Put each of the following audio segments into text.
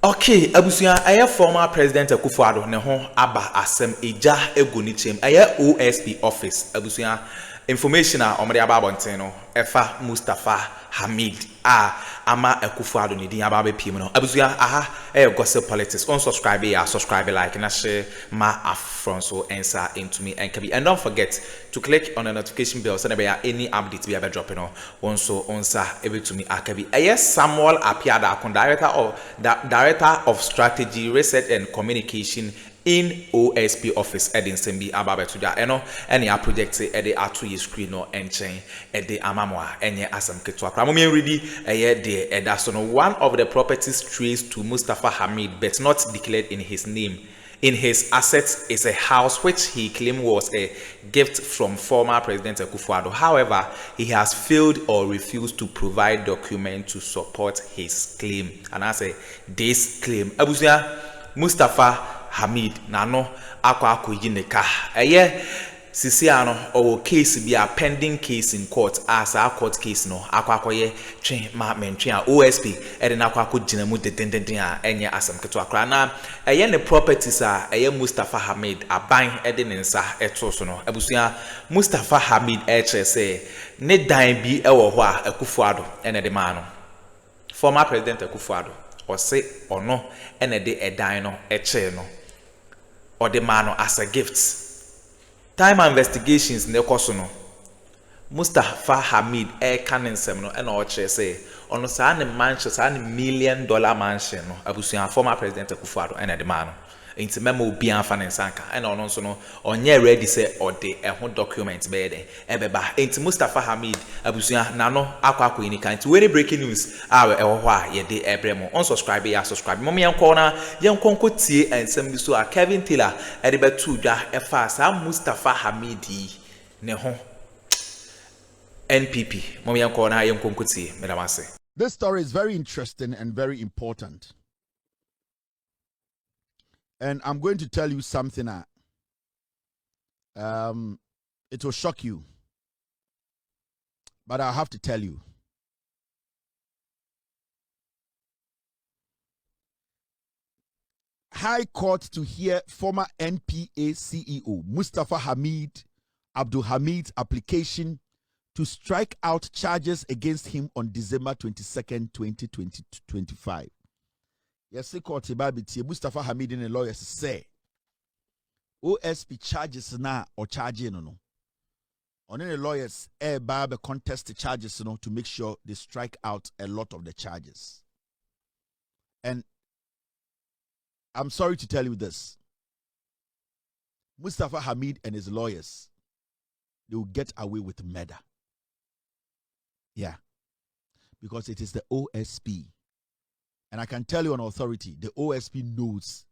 Okay, abusuya aye former president Akuffo Addo ne ho aba asem eja egu ni chem aye OSP office abusuya information a omre aba abonten no efa Mustapha Hamid ama Akuffo Addo ni din aba be piem no abusuya aha gossip politics on subscribe like na share ma afron so answer into me and kabi, and don't forget to click on the notification bell so there any updates we ever dropping on so onsa able to me akabi Samuel Apiada director of strategy research and communication in OSP office Edin Sembi Ababetuda any project say ede atu ye screen no enchen ede amamwa enye asam keto akra mo ready de eda so no one of the properties traced to Mustapha Hamid but not declared in his name in his assets is a house which he claimed was a gift from former President Akuffo Addo. However, he has failed or refused to provide documents to support his claim. And I say this claim. Abusia Mustapha Hamid nano akwa yineka. Sisiano or case be a pending case in court as a court case no akwakoye twen ma mentwen OSP ede na akwako ginemu dedenden a enye asam keto akra na ne properties a Mustapha Hamid aban ede ne nsa eto so no abusia Mustapha Hamid say ne dan bi ewo ho a Akuffo Addo ene de ma no former president Akuffo Addo o say ono ene de edan no no or the man no as a gift. Time investigations ne kosono Mustapha Hamid kanensem no na o chere say ono sa ne mansion sa ne $1 million mansion no abusuan former president Akuffo Addo ena de man no enti memo obi anfa ne nsanka ena ono nso no onye ready say ode ho document be de ebeba enti Mustapha Hamid abusuan na no akwa ini kan enti we breaking news ewo ho a ye de ebremo unsubscribe ya subscribe mo yenko na yenko tie ensem bi so a Kevin Taylor ede betu dwa efa sa Mustapha Hamid ne ho NPP mo yenko na yenko tie medamase. This story is very interesting and very important. And I'm going to tell you something it will shock you. But I'll have to tell you. High Court to hear former NPA CEO Mustapha Abdul Hamid's application to strike out charges against him on December 22nd, 2025. Yes, court Mustapha Hamid and the lawyers say OSP charges now or charging no. On the lawyers Barber contest the charges to make sure they strike out a lot of the charges. And I'm sorry to tell you this. Mustapha Hamid and his lawyers, they will get away with murder. Yeah. Because it is the OSP. And I can tell you on authority, the OSP knows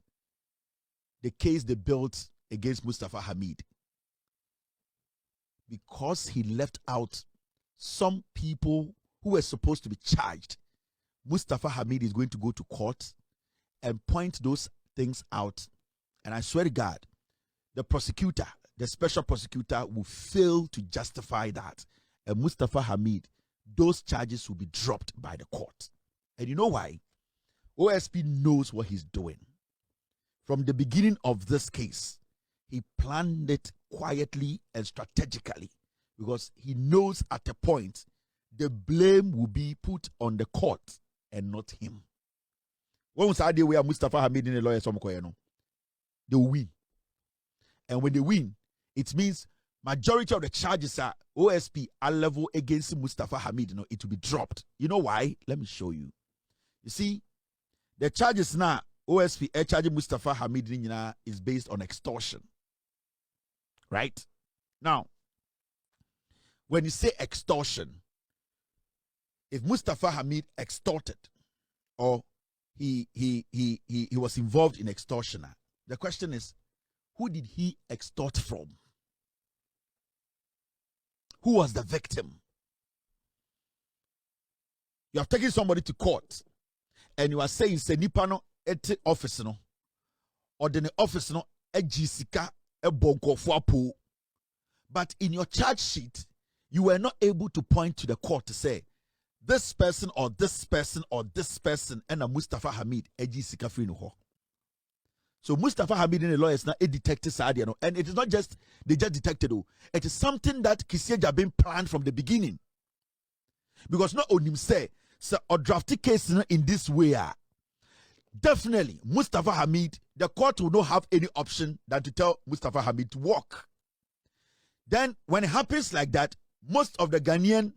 the case they built against Mustapha Hamid. Because he left out some people who were supposed to be charged, Mustapha Hamid is going to go to court and point those things out. And I swear to God, the prosecutor, the special prosecutor, will fail to justify that. And Mustapha Hamid, those charges will be dropped by the court. And you know why? OSP knows what he's doing. From the beginning of this case, he planned it quietly and strategically because he knows at a point the blame will be put on the court and not him. When we say where Mustapha Hamid and the lawyers they will win. And when they win, it means majority of the charges are OSP are level against Mustapha Hamid. It will be dropped. You know why? Let me show you. You see, the charges now, OSP charging Mustapha Hamid is based on extortion. Right? Now, when you say extortion, if Mustapha Hamid extorted or he was involved in extortion, the question is, who did he extort from? Who was the victim? You have taken somebody to court and you are saying say nipa no ete office no or the office no ejisika ebonkofo apo, but in your charge sheet you were not able to point to the court to say this person or this person or this person and a Mustapha Hamid eji sika free no ho. So Mustapha Hamid and the lawyers now detected Sadia, and it is not just they just detected, it is something that Kissie Jabin planned from the beginning. Because not only say so a drafty case in this way, definitely Mustapha Hamid, the court will not have any option than to tell Mustapha Hamid to walk. Then when it happens like that, most of the Ghanaian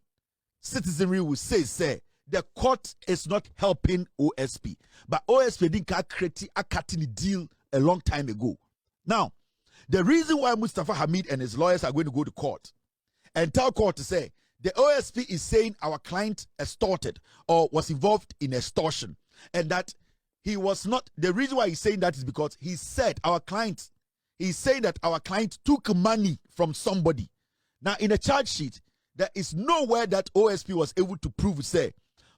citizenry will say the court is not helping OSP, but OSP didn't create a cutting deal a long time ago. Now, the reason why Mustapha Hamid and his lawyers are going to go to court and tell court to say the OSP is saying our client extorted or was involved in extortion, and that he was not. The reason why he's saying that is because he said he's saying that our client took money from somebody. Now, in a charge sheet, there is nowhere that OSP was able to prove, say,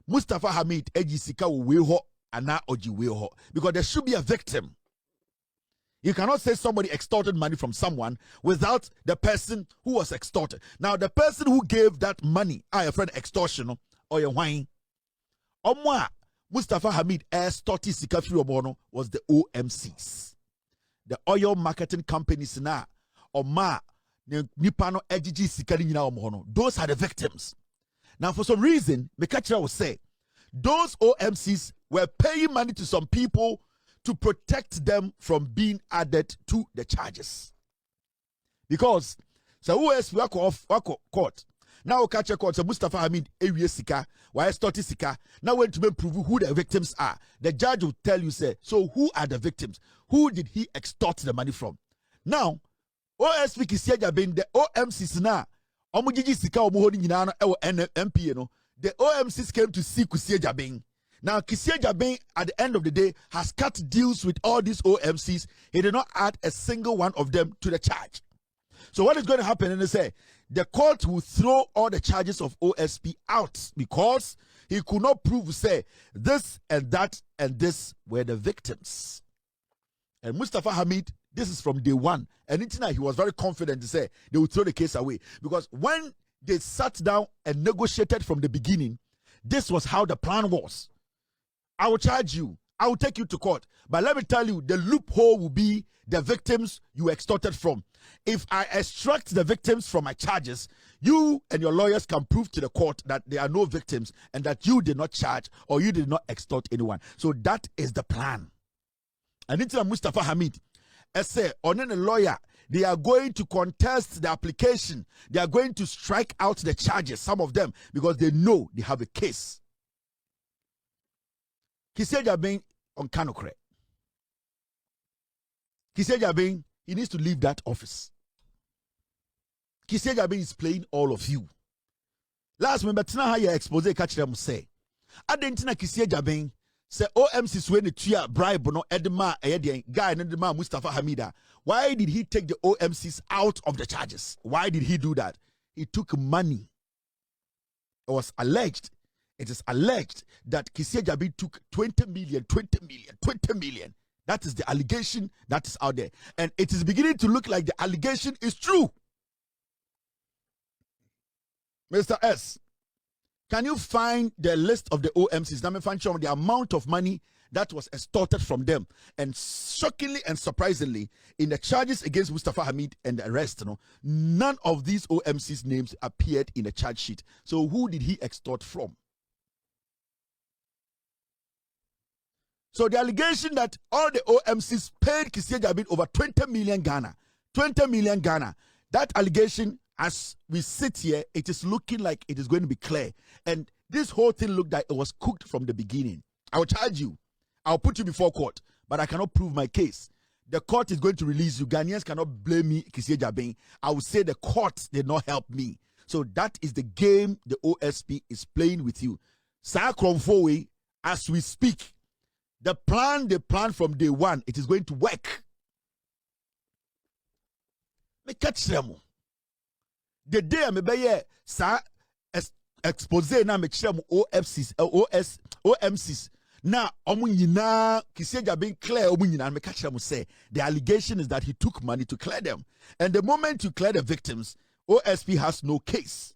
Mustapha Hamid ejisika weho ana oji weho, because there should be a victim. You cannot say somebody extorted money from someone without the person who was extorted. Now, the person who gave that money, your friend extortion or your wine, Mustapha Hamid extorted sika free obono was the OMCs, the oil marketing companies na oma nipano ejiji sika nyina omono. Those are the victims. Now, for some reason, Mekachira will say those OMCs were paying money to some people to protect them from being added to the charges. Because so OSP wako court. Now we catch a court. So Mustapha Hamid area sika, why started sika. Now when to prove who the victims are, the judge will tell you, say, so who are the victims? Who did he extort the money from? Now, OSP Kisieja being the OMCs now. The OMCs came to see Kissie Jabin. Now, Kissie Jabin, at the end of the day, has cut deals with all these OMCs. He did not add a single one of them to the charge. So what is going to happen? And they say the court will throw all the charges of OSP out because he could not prove, say, this and that and this were the victims. And Mustapha Hamid, this is from day one. And he was very confident to say they would throw the case away. Because when they sat down and negotiated from the beginning, this was how the plan was. I will charge you. I will take you to court. But let me tell you, the loophole will be the victims you extorted from. If I extract the victims from my charges, you and your lawyers can prove to the court that there are no victims and that you did not charge or you did not extort anyone. So that is the plan. And it's Mustapha Hamid. I say, on a lawyer, they are going to contest the application. They are going to strike out the charges, some of them, because they know they have a case. Kissie Jabin on Kanokre. Kissie Jabin, he needs to leave that office. Kissie Jabin is playing all of you. Last member, tina ha ya expose catch them say. Adentina Kissie Jabin. Say OMCs when the tia bribe no Edma guy and Edma Mustapha Hamida. Why did he take the OMCs out of the charges? Why did he do that? He took money. It is alleged that Kissie Jabin took 20 million. That is the allegation that is out there. And it is beginning to look like the allegation is true. Mr. S, can you find the list of the OMCs? Now, find the amount of money that was extorted from them. And shockingly and surprisingly, in the charges against Mustapha Hamid and the rest, none of these OMCs' names appeared in the charge sheet. So who did he extort from? So the allegation that all the OMCs paid Kissie Jabin over 20 million Ghana, that allegation, as we sit here, it is looking like it is going to be clear. And this whole thing looked like it was cooked from the beginning. I will charge you. I'll put you before court, but I cannot prove my case. The court is going to release you. Ghanaians cannot blame me, Kissie Jabin. I will say the court did not help me. So that is the game the OSP is playing with you. Akroma, as we speak, the plan they planned from day one, it is going to work. Me catch them. The day I be sa expose na me chere OMCs na omu nyina Kissie Jabin clear omu nyina me catch them say the allegation is that he took money to clear them, and the moment you clear the victims, OSP has no case.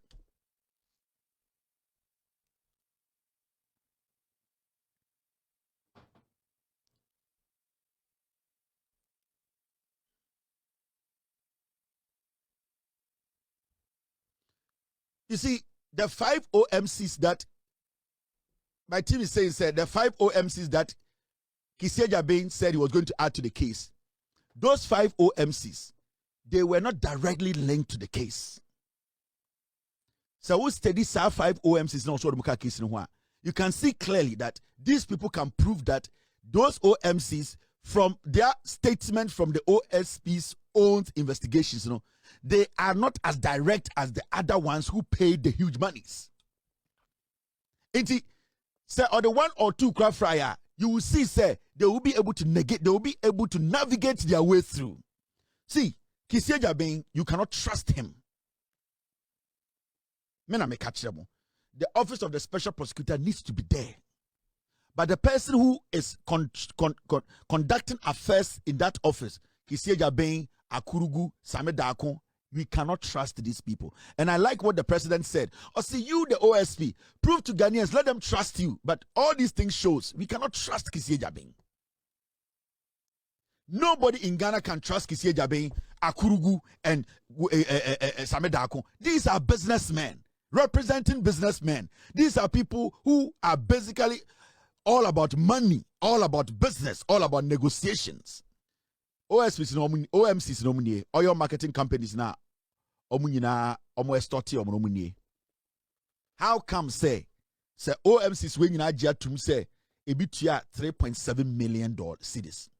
You see, the 5 OMCs that my team is saying, said the 5 OMCs that Kissi Agyabeng said he was going to add to the case, those 5 OMCs, they were not directly linked to the case. So we study 5 OMCs now, so the case in you can see clearly that these people can prove that those OMCs, from their statement from the OSP's own investigations, they are not as direct as the other ones who paid the huge monies. Say, or the 1 or 2 craft fryer, you will see, say, they will be able to negate, they will be able to navigate their way through. See, Kissi Agyabeng, you cannot trust him. The office of the special prosecutor needs to be there. But the person who is conducting affairs in that office, Kissi Agyabeng, Akurugu, Same Dakon, we cannot trust these people. And I like what the president said. Or see, you, the OSP, prove to Ghanaians, let them trust you. But all these things shows we cannot trust Kissi Agyabeng. Nobody in Ghana can trust Kissi Agyabeng, Akurugu, and Same Dakon. These are businessmen, representing businessmen. These are people who are basically all about money, all about business, all about negotiations. OMCs nominee, oil marketing companies na omunina omo. How come say OMCs when you na tum say ebitua $3.7 million cedis,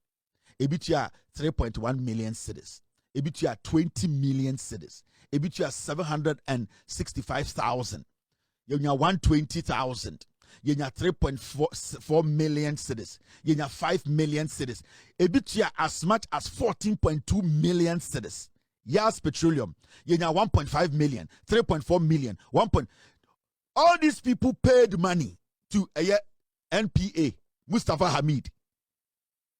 ebitua 3.1 million cedis, ebitua 20 million cedis, ebitua 765,000, yonya 120,000. Yenya 3.4 million cedis. Yenya 5 million cedis. Ebitua as much as 14.2 million cedis. Yas Petroleum. Yenya 1.5 million, 3.4 million, 1. All these people paid money to NPA, Mustapha Hamid.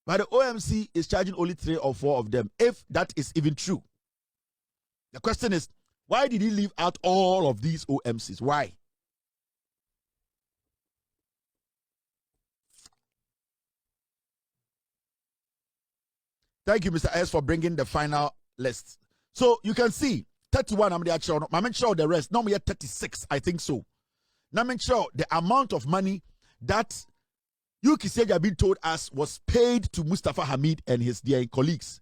But the OMC is charging only 3 or 4 of them, if that is even true. The question is, why did he leave out all of these OMCs? Why? Thank you, Mr. S, for bringing the final list. So you can see 31. I'm sure the rest. Now we are 36. I think so. Now I'm sure the amount of money that Kissi Agyabeng told us was paid to Mustapha Hamid and his dear colleagues.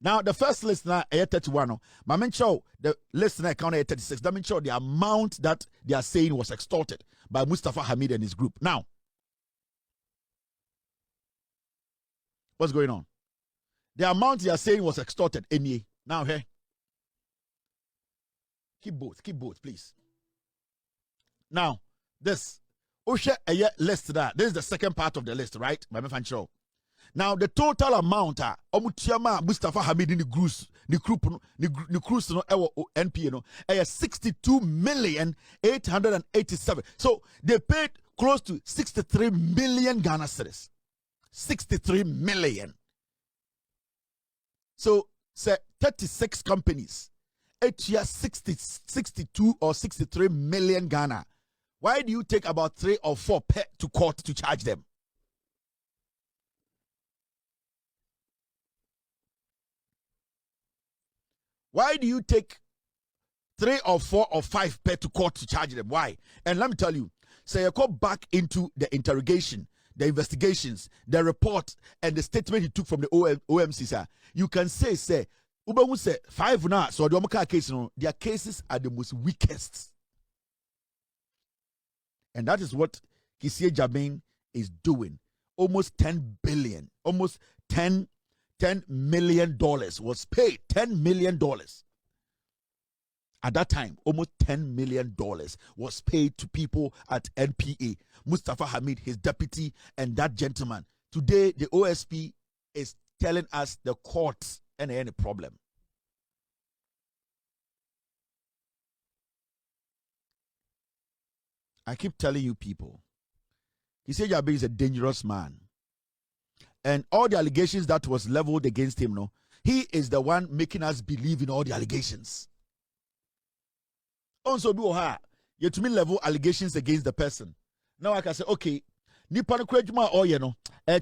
Now the first list now 31. I'm sure the list now count 36. I'm sure the amount that they are saying was extorted by Mustapha Hamid and his group. Now, what's going on? The amount they are saying was extorted. Now, here. Keep both, please. Now, this. List that. This is the second part of the list, right? Now, the total amount, Mustapha Hamid in the cruise, NPA, 62,887,000. So they paid close to 63 million Ghana cedis. 63 million. So, say 36 companies, each year 62 or 63 million Ghana. Why do you take about 3 or 4 to court to charge them? Why do you take 3 or 4 or 5 to court to charge them? Why? And let me tell you, say you go back into the interrogation, the investigations, the report, and the statement he took from the OMCs, you can say, Uba say 5 now, so the Omaka case, their cases are the most weakest. And that is what Kissi Agyabeng is doing. Almost 10 billion, almost $10 million was paid. $10 million. At that time, almost $10 million was paid to people at NPA. Mustapha Hamid, his deputy, and that gentleman. Today, the OSP is telling us the courts and any problem. I keep telling you people, Kissi Agyabeng is a dangerous man. And all the allegations that was leveled against him, he is the one making us believe in all the allegations. Also, you to me level allegations against the person. Now I can say, okay,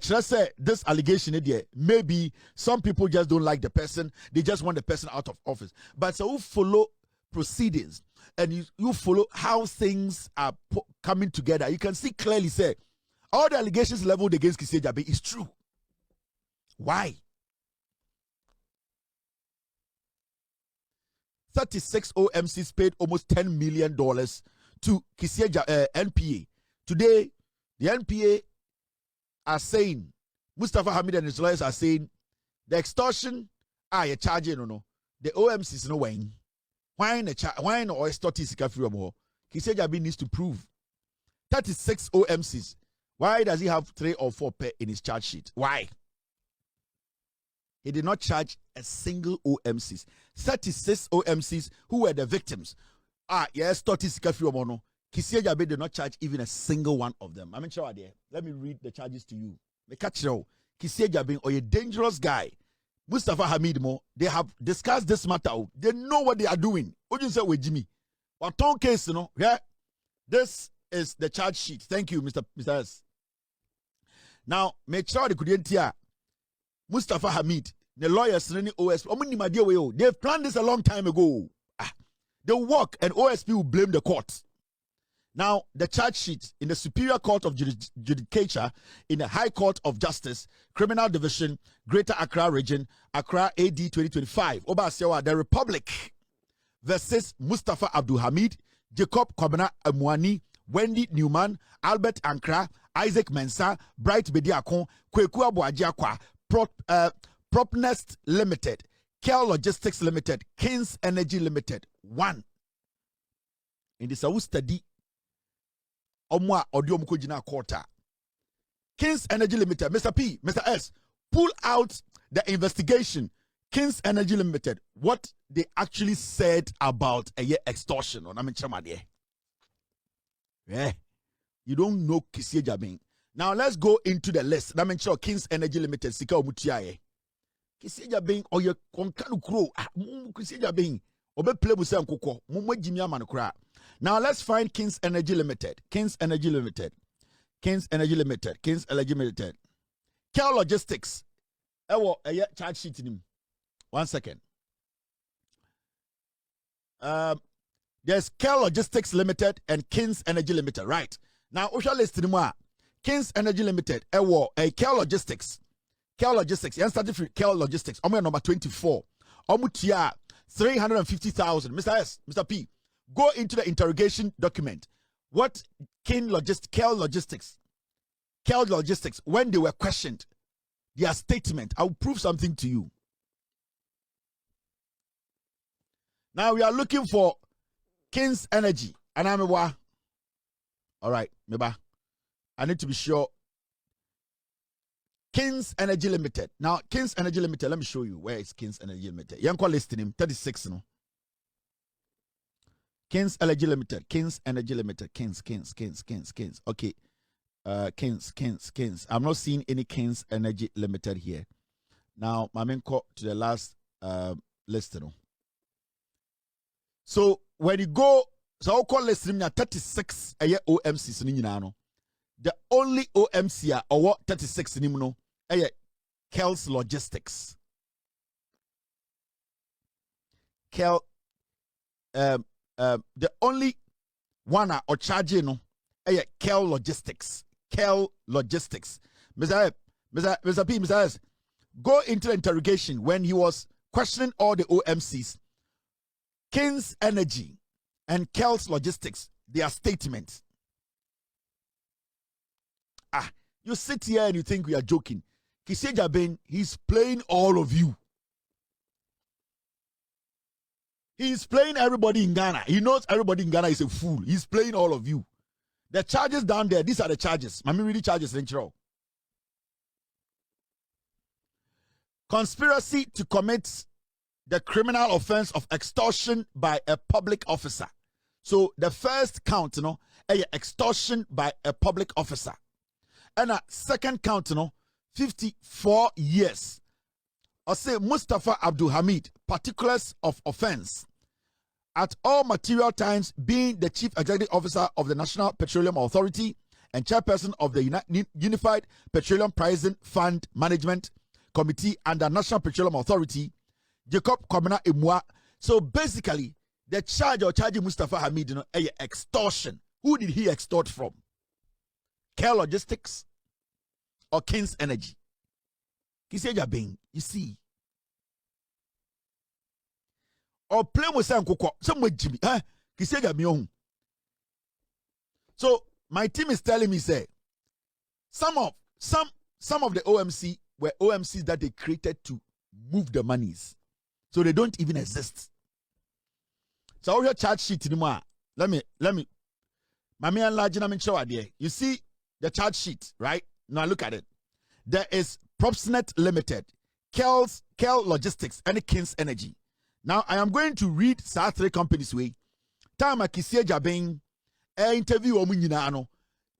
say this allegation maybe some people just don't like the person, they just want the person out of office. But so who follow proceedings, and you follow how things are coming together, you can see clearly, say, all the allegations leveled against Kissi Agyabeng is true. Why? 36 OMCs paid almost $10 million to Kissi NPA. Today, the NPA are saying, Mustapha Hamid and his lawyers are saying, the extortion you're charging, the OMCs no way. Why no extort sika free more? Kissi Agyabeng needs to prove 36 OMCs. Why does he have 3 or 4 in his charge sheet? Why? He did not charge a single OMCs. 36 OMCs who were the victims. Yes, 30 sika free more. Kissi Agyabeng did not charge even a single one of them. Let me read the charges to you. Kissi Agyabeng, or a dangerous guy, Mustapha Hamid they have discussed this matter. They know what they are doing. What you say with Jimmy? What case, yeah? This is the charge sheet. Thank you, Mr. S. Now, make sure they couldn't hear Mustapha Hamid, the lawyers, OSP. They've planned this a long time ago. They'll work and OSP will blame the court. Now, the charge sheet in the Superior Court of Judicature, in the High Court of Justice, Criminal Division, Greater Accra Region, Accra AD 2025, Obasewa, the Republic versus Mustapha Abdul Hamid, Jacob Kwabena Amwani, Wendy Newman, Albert Ankra, Isaac Mensah, Bright Bediakon, Kweku Abuajiakwa, Propnest Limited, Kel Logistics Limited, Kings Energy Limited. 1. In the Sawu study, Omwa Odiom Kojina Quarter. Kings Energy Limited, Mr. P, Mr. S, pull out the investigation. Kings Energy Limited, what they actually said about a extortion on Chamade. Yeah. You don't know Kissi Agyabeng. Now let's go into the list. I sure Kings Energy Limited, Sika Omutiaye. Kissi Agyabeng, or your Konkanu Crow, Kissi Agyabeng, Obe Plebusa Nkoko, Mumwe Jimia Manukra. Now let's find Kings Energy Limited. Kings Energy Limited. Kings Energy Limited. Kings Energy Limited. Kel Logistics. Ewo charge sheet in him. 1 second. There's Kel Logistics Limited and Kings Energy Limited. Right. Now, we shall list more. Kings Energy Limited. Ewo Kel Logistics. Kel Logistics. You started with Kel Logistics. Number 24. Omutia 350,000. Mr. S. Mr. P. Go into the interrogation document. What Kel Logistics, when they were questioned, their statement, I'll prove something to you. Now we are looking for Kings Energy. And I'm all right, Meba. I need to be sure. Kings Energy Limited. Now, Kings Energy Limited, let me show you where is Kings Energy Limited. You can listing him 36, no. Kings Energy Limited. Kings Energy Limited. Kings. Okay. Kings. I'm not seeing any Kings Energy Limited here. Now, my main call to the last list. So, when you go, so I'll call list 36 OMCs. The only OMC or what 36 in Kel's Logistics. The only one or charging Kel Logistics. Kel Logistics. Mr. P, Mr. S, go into the interrogation when he was questioning all the OMCs. Kings Energy and Kel's Logistics, their statements. You sit here and you think we are joking. Kissi Agyabeng, he's playing all of you. He's playing everybody in Ghana. He knows everybody in Ghana is a fool. He's playing all of you. The charges down there, these are the charges. Mami really charges, conspiracy to commit the criminal offense of extortion by a public officer. So the first count, extortion by a public officer. And a second count, 54 years. I say Mustapha Abdul Hamid, particulars of offense. At all material times, being the Chief Executive Officer of the National Petroleum Authority and Chairperson of the Unified Petroleum Pricing Fund Management Committee and the National Petroleum Authority, Jacob Kwabena Emwa. So basically, the charge or charging Mustapha Hamid, you know, extortion. Who did he extort from? Care Logistics or King's Energy? Kiseja Bing, you see. Or play with some Jimmy, Kiseja Mion. So my team is telling me, say, some of the OMC were OMCs that they created to move the monies. So they don't even exist. So our charge sheet anymore. Let me Mami enlarge na show idea. You see the charge sheet, right? Now look at it. There is Propsnet Limited, Kel Logistics, and King's Energy. Now I am going to read three companies way. Time akisie jabeng interview omu nyina no.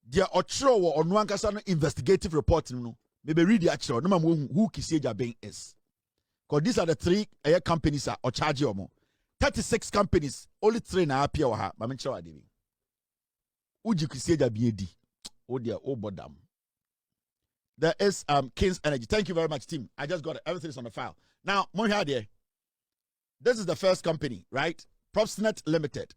Dia ochro wo onu ankasa no investigative report no. Maybe read the actual no who kisie jabeng is. Because these are the three companies are charge omo. 36 companies, only 3 na appear wa ha. Mami show idea. Uji kisie jabiedi. Oh dear, oh bodam. There is King's Energy. Thank you very much, team. I just got it. Everything is on the file. Now, Monhadie. This is the first company, right? Propsnet Limited.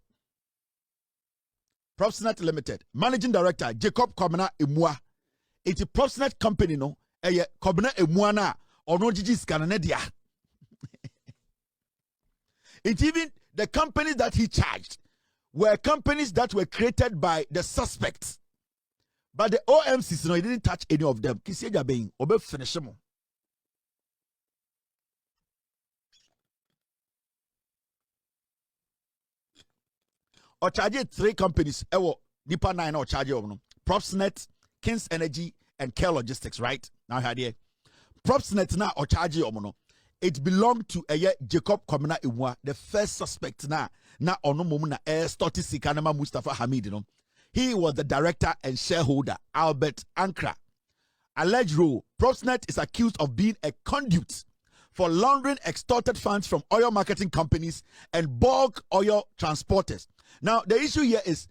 Propsnet Limited. Managing Director Jacob Komena Emua. It's a Propsnet company, no? Komena Emua na ono jiji skananedia. It even the companies that he charged were companies that were created by the suspects. But the OMCs, you know, he didn't touch any of them. Kiseja being obe finish them. Or charge 3 companies. Nipa 9 or charge you. Propsnet, King's Energy, and Care Logistics, right? Now here. Propsnet now or charge you. It belonged to Jacob Komena Imwa, the first suspect na ono momuna stoti sikanama Mustapha Hamid, you know. He was the director and shareholder, Albert Ankra. Alleged role, Propsnet is accused of being a conduit for laundering extorted funds from oil marketing companies and bulk oil transporters. Now, the issue here is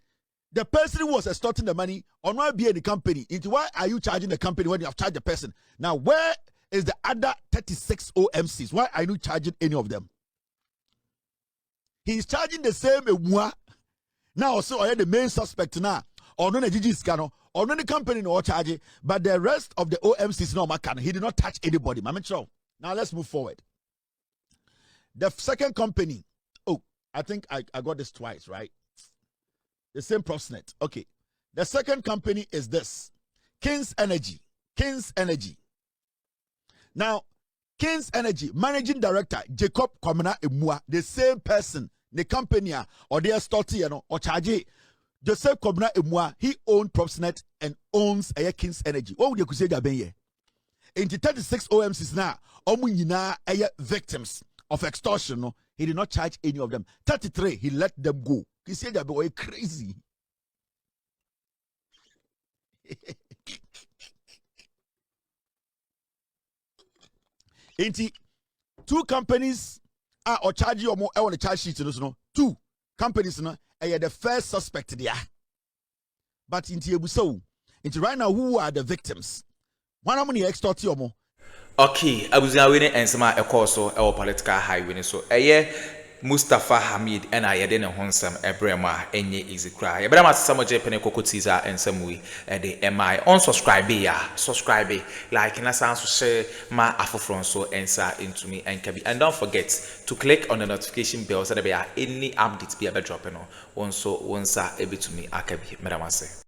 the person who was extorting the money on why be in the company. Into why are you charging the company when you have charged the person? Now, where is the other 36 OMCs? Why are you charging any of them? He is charging the same Emua. Now, also, I had the main suspect now, or no, the scano, or no, the company no charge, but the rest of the OMCs no macan. He did not touch anybody. Now, let's move forward. The second company, I think I got this twice, right? The same Propsnet. Okay. The second company is this King's Energy. King's Energy. Now, King's Energy, Managing Director Jacob Komena Emua, the same person. The company or they are starting or charge Joseph Komena Emua, he owned Propsnet and owns King's Energy. What would you say that be? In the 36 OMCs now, omunyina victims of extortion. No, he did not charge any of them. 33, he let them go. You say that boy crazy. Inti 2 companies or charge you more on the charge sheet. No, 2 companies no the first suspect there. But inti ebuso, inti right now who are the victims? One how many extort you more? Okay, abuzia we ne ensema ekoso e political highway so Mustapha Hamid and I didn't honsam ebrema enye easy cry. Ebrema samoje pene kokotiza ensemwe e de MI unsubscribe ya subscribe like na sanso share ma afofron so ensa into me and and don't forget to click on the notification bell so that there are any updates be able dropping on so onsa ebitumi akabi medamase.